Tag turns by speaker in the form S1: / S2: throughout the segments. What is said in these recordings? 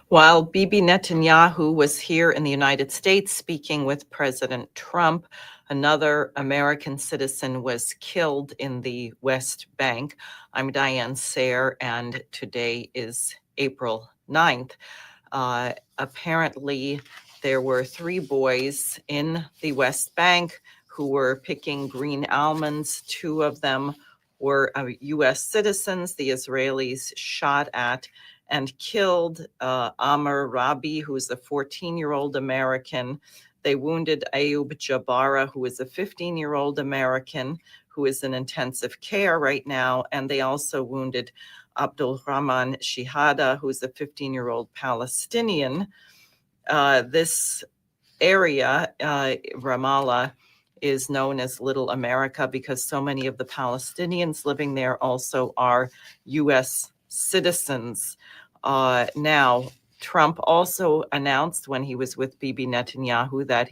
S1: While Bibi Netanyahu was here in the United States speaking with President Trump, another American citizen was killed in the West Bank. I'm Diane Sayre, and today is April 9th. Apparently, there were 3 boys in the West Bank who were picking green almonds. 2 of them were U.S. citizens. The Israelis shot at and killed Amr Rabi, who is a 14-year-old American. They wounded Ayub Jabara, who is a 15-year-old American who is in intensive care right now. And they also wounded Abdul Rahman Shihada, who is a 15-year-old Palestinian. This area, Ramallah, is known as Little America because so many of the Palestinians living there also are U.S. citizens. Now, Trump also announced when he was with Bibi Netanyahu that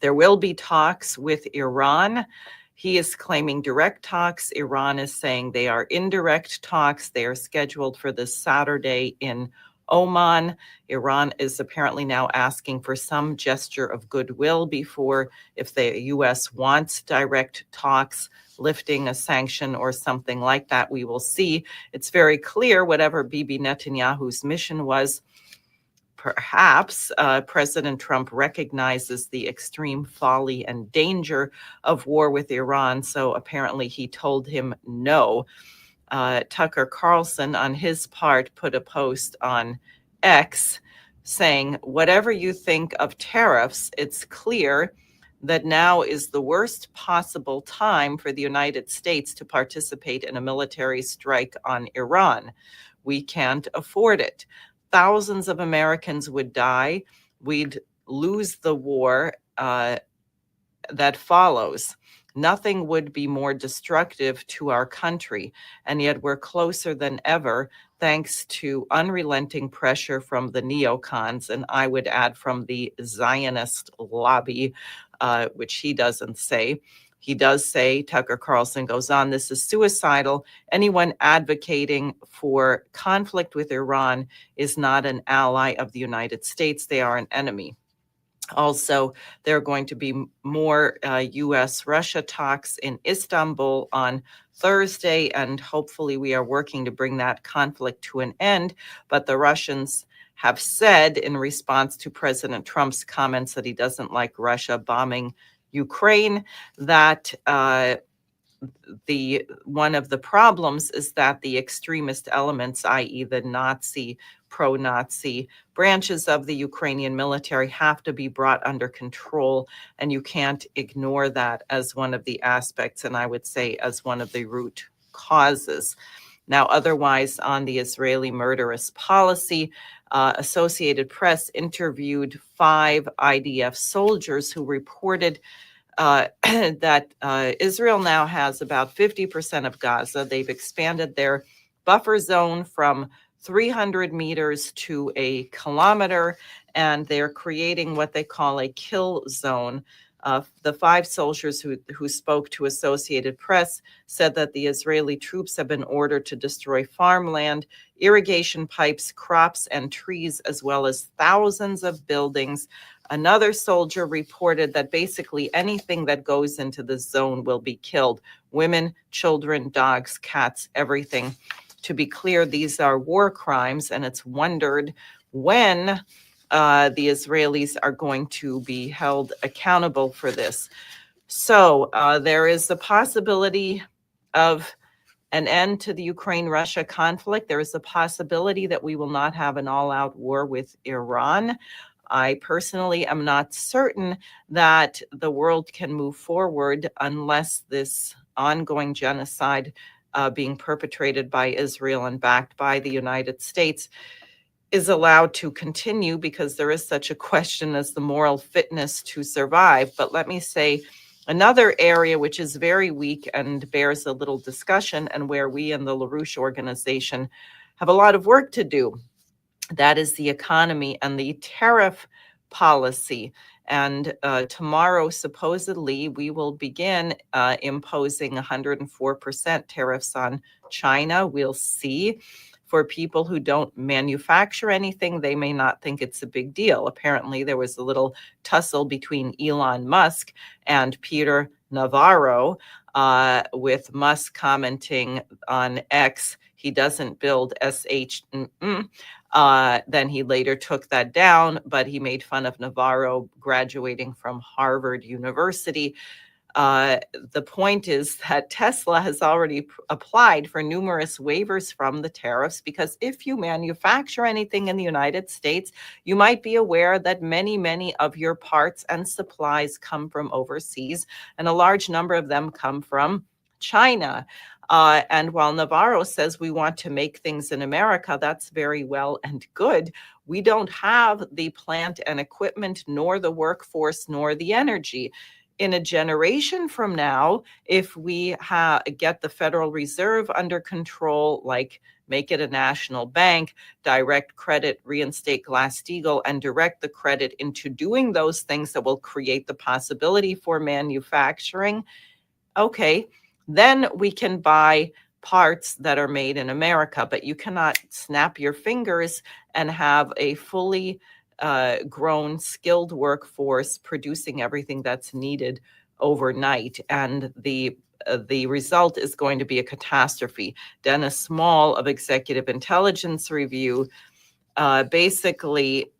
S1: there will be talks with Iran. He is claiming direct talks. Iran is saying they are indirect talks. They are scheduled for this Saturday in Oman. Iran is apparently now asking for some gesture of goodwill before, if the U.S. wants direct talks, lifting a sanction or something like that. We will see. It's very clear whatever Bibi Netanyahu's mission was, perhaps President Trump recognizes the extreme folly and danger of war with Iran. So apparently he told him no. Tucker Carlson, on his part, put a post on X saying, whatever you think of tariffs, it's clear that now is the worst possible time for the United States to participate in a military strike on Iran. We can't afford it. Thousands of Americans would die. We'd lose the war that follows. Nothing would be more destructive to our country, and yet we're closer than ever thanks to unrelenting pressure from the neocons, and I would add from the Zionist lobby, which he doesn't say. He does say, Tucker Carlson goes on, this is suicidal. Anyone advocating for conflict with Iran is not an ally of the United States. They are an enemy. Also, there are going to be more U.S.-Russia talks in Istanbul on Thursday, and hopefully we are working to bring that conflict to an end. But the Russians have said in response to President Trump's comments that he doesn't like Russia bombing Ukraine, that one of the problems is that the extremist elements, i.e. the Nazi, pro-Nazi branches of the Ukrainian military, have to be brought under control, and you can't ignore that as one of the aspects, and I would say as one of the root causes. Now, otherwise, on the Israeli murderous policy, Associated Press interviewed 5 IDF soldiers who reported that Israel now has about 50% of Gaza. They've expanded their buffer zone from 300 meters to a kilometer, and they're creating what they call a kill zone. The 5 soldiers who spoke to Associated Press said that the Israeli troops have been ordered to destroy farmland, irrigation pipes, crops, and trees, as well as thousands of buildings. Another soldier reported that basically anything that goes into the zone will be killed. Women, children, dogs, cats, everything. To be clear, these are war crimes, and it's wondered when the Israelis are going to be held accountable for this. So there is the possibility of an end to the Ukraine-Russia conflict. There is a possibility that we will not have an all-out war with Iran. I personally am not certain that the world can move forward unless this ongoing genocide being perpetrated by Israel and backed by the United States is allowed to continue, because there is such a question as the moral fitness to survive. But let me say another area which is very weak and bears a little discussion, and where we in the LaRouche organization have a lot of work to do. That is the economy and the tariff policy. And tomorrow, supposedly, we will begin imposing 104% tariffs on China. We'll see. For people who don't manufacture anything, they may not think it's a big deal. Apparently, there was a little tussle between Elon Musk and Peter Navarro, with Musk commenting on X, he doesn't build SH. Then he later took that down, but he made fun of Navarro graduating from Harvard University. The point is that Tesla has already applied for numerous waivers from the tariffs, because if you manufacture anything in the United States, you might be aware that many of your parts and supplies come from overseas, and a large number of them come from China. And while Navarro says we want to make things in America, that's very well and good. We don't have the plant and equipment, nor the workforce, nor the energy. In a generation from now, if we get the Federal Reserve under control, like make it a national bank, direct credit, reinstate Glass-Steagall, and direct the credit into doing those things that will create the possibility for manufacturing, okay, then we can buy parts that are made in America. But you cannot snap your fingers and have a fully grown, skilled workforce producing everything that's needed overnight. And the result is going to be a catastrophe. Dennis Small of Executive Intelligence Review basically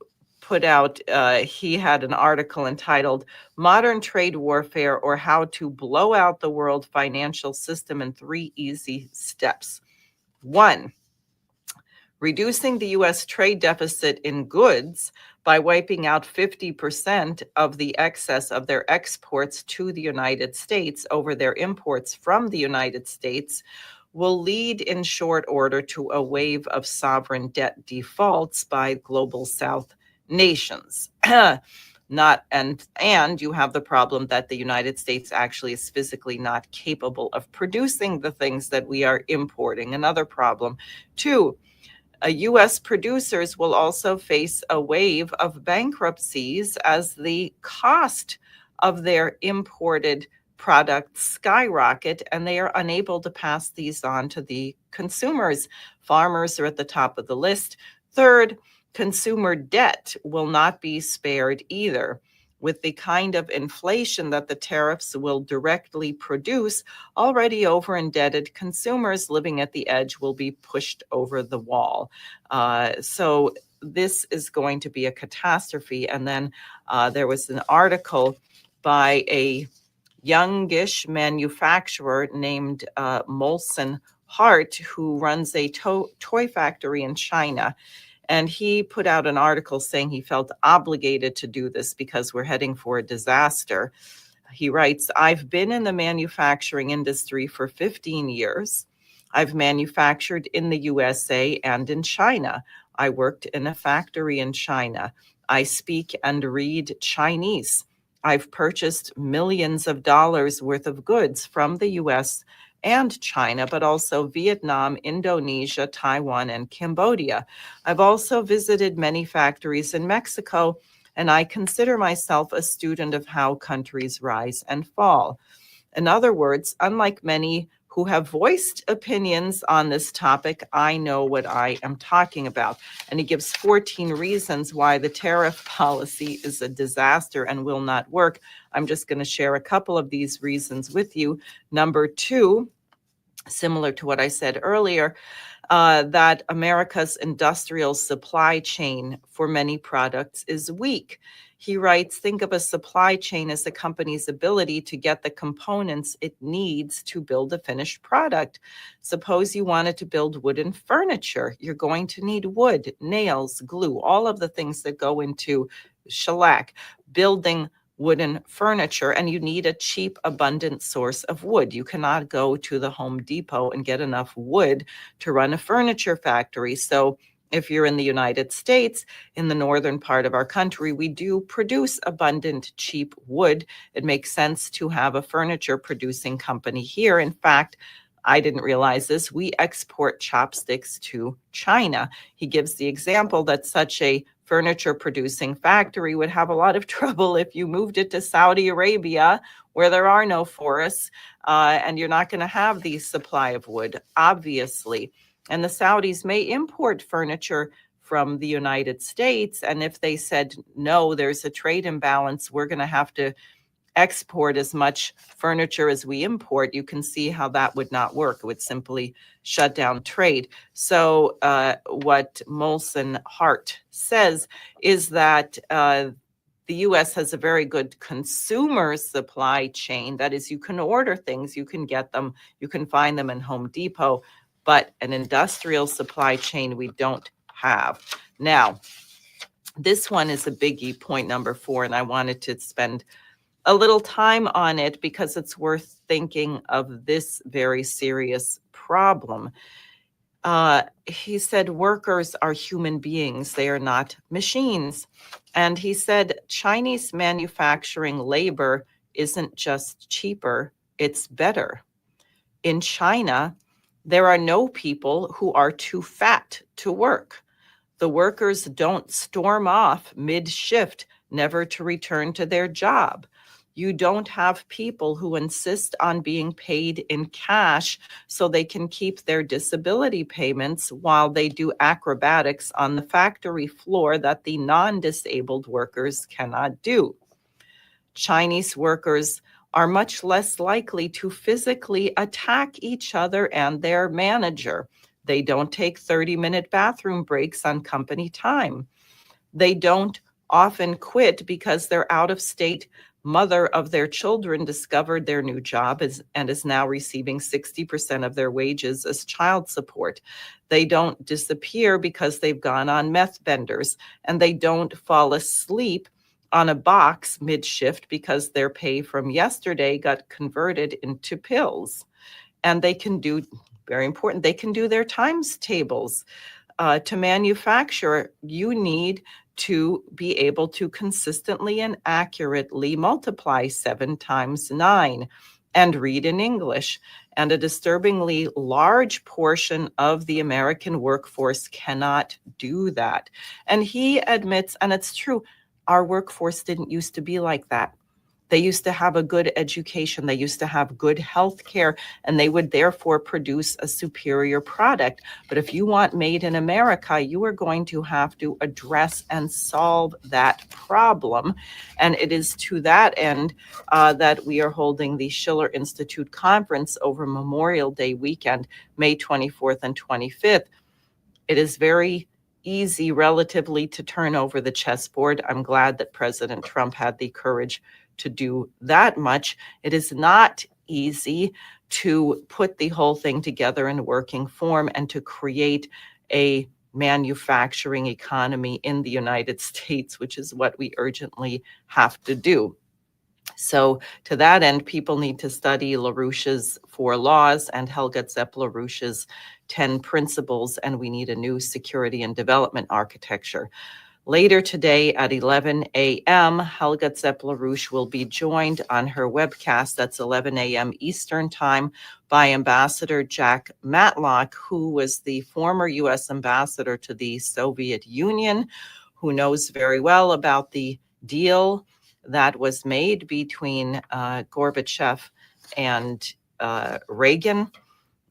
S1: put out, he had an article entitled Modern Trade Warfare, or How to Blow Out the World Financial System in 3 Easy Steps. 1, reducing the U.S. trade deficit in goods by wiping out 50% of the excess of their exports to the United States over their imports from the United States will lead in short order to a wave of sovereign debt defaults by global South nations. And you have the problem that the United States actually is physically not capable of producing the things that we are importing. Another problem. 2, U.S. producers will also face a wave of bankruptcies as the cost of their imported products skyrocket, and they are unable to pass these on to the consumers. Farmers are at the top of the list. 3rd, consumer debt will not be spared either. With the kind of inflation that the tariffs will directly produce, already over-indebted consumers living at the edge will be pushed over the wall. So this is going to be a catastrophe. And then there was an article by a youngish manufacturer named Molson Hart, who runs a toy factory in China. And he put out an article saying he felt obligated to do this because we're heading for a disaster. He writes, I've been in the manufacturing industry for 15 years. I've manufactured in the USA and in China. I worked in a factory in China. I speak and read Chinese. I've purchased millions of dollars worth of goods from the US and China, but also Vietnam, Indonesia, Taiwan, and Cambodia. I've also visited many factories in Mexico, and I consider myself a student of how countries rise and fall. In other words, unlike many who have voiced opinions on this topic, I know what I am talking about. And he gives 14 reasons why the tariff policy is a disaster and will not work. I'm just going to share a couple of these reasons with you. Number 2, similar to what I said earlier, that America's industrial supply chain for many products is weak. He writes, think of a supply chain as a company's ability to get the components it needs to build a finished product. Suppose you wanted to build wooden furniture. You're going to need wood, nails, glue, all of the things that go into shellac, building wooden furniture, and you need a cheap, abundant source of wood. You cannot go to the Home Depot and get enough wood to run a furniture factory. So if you're in the United States, in the northern part of our country, we do produce abundant, cheap wood. It makes sense to have a furniture producing company here. In fact, I didn't realize this, we export chopsticks to China. He gives the example that such a furniture producing factory would have a lot of trouble if you moved it to Saudi Arabia, where there are no forests, and you're not going to have the supply of wood, obviously. And the Saudis may import furniture from the United States. And if they said, no, there's a trade imbalance, we're going to have to export as much furniture as we import, you can see how that would not work. It would simply shut down trade. So what Molson Hart says is that the U.S. has a very good consumer supply chain. That is, you can order things, you can get them, you can find them in Home Depot, but an industrial supply chain we don't have. Now, this one is a biggie, point number 4, and I wanted to spend a little time on it because it's worth thinking of this very serious problem. He said workers are human beings, they are not machines. And he said Chinese manufacturing labor isn't just cheaper, it's better. In China, there are no people who are too fat to work. The workers don't storm off mid-shift, never to return to their job. You don't have people who insist on being paid in cash so they can keep their disability payments while they do acrobatics on the factory floor that the non-disabled workers cannot do. Chinese workers are much less likely to physically attack each other and their manager. They don't take 30-minute bathroom breaks on company time. They don't often quit because their out-of-state mother of their children discovered their new job and is now receiving 60% of their wages as child support. They don't disappear because they've gone on meth benders, and they don't fall asleep on a box mid-shift because their pay from yesterday got converted into pills. And they can do, very important, they can do their times tables. To manufacture, you need to be able to consistently and accurately multiply 7 times 9 and read in English. And a disturbingly large portion of the American workforce cannot do that. And he admits, and it's true, our workforce didn't used to be like that. They used to have a good education. They used to have good health care, and they would therefore produce a superior product. But if you want made in America, you are going to have to address and solve that problem. And it is to that end that we are holding the Schiller Institute Conference over Memorial Day weekend, May 24th and 25th. It is very easy relatively to turn over the chessboard. I'm glad that President Trump had the courage to do that much. It is not easy to put the whole thing together in working form and to create a manufacturing economy in the United States, which is what we urgently have to do. So to that end, people need to study LaRouche's 4 laws and Helga Zepp-LaRouche's 10 principles, and we need a new security and development architecture. Later today at 11 a.m., Helga Zepp-LaRouche will be joined on her webcast, that's 11 a.m. Eastern Time, by Ambassador Jack Matlock, who was the former U.S. ambassador to the Soviet Union, who knows very well about the deal that was made between Gorbachev and Reagan,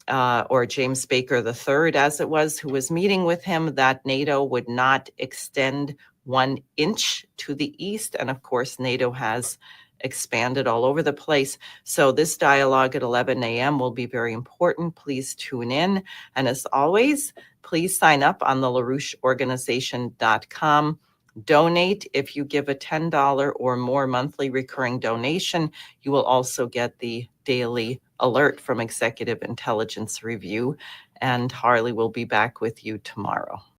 S1: or James Baker III, as it was, who was meeting with him, that NATO would not extend 1 inch to the east. And of course, NATO has expanded all over the place. So this dialogue at 11 a.m. will be very important. Please tune in. And as always, please sign up on the LaRoucheOrganization.com. Donate. If you give a $10 or more monthly recurring donation, you will also get the daily alert from Executive Intelligence Review. And Harley will be back with you tomorrow.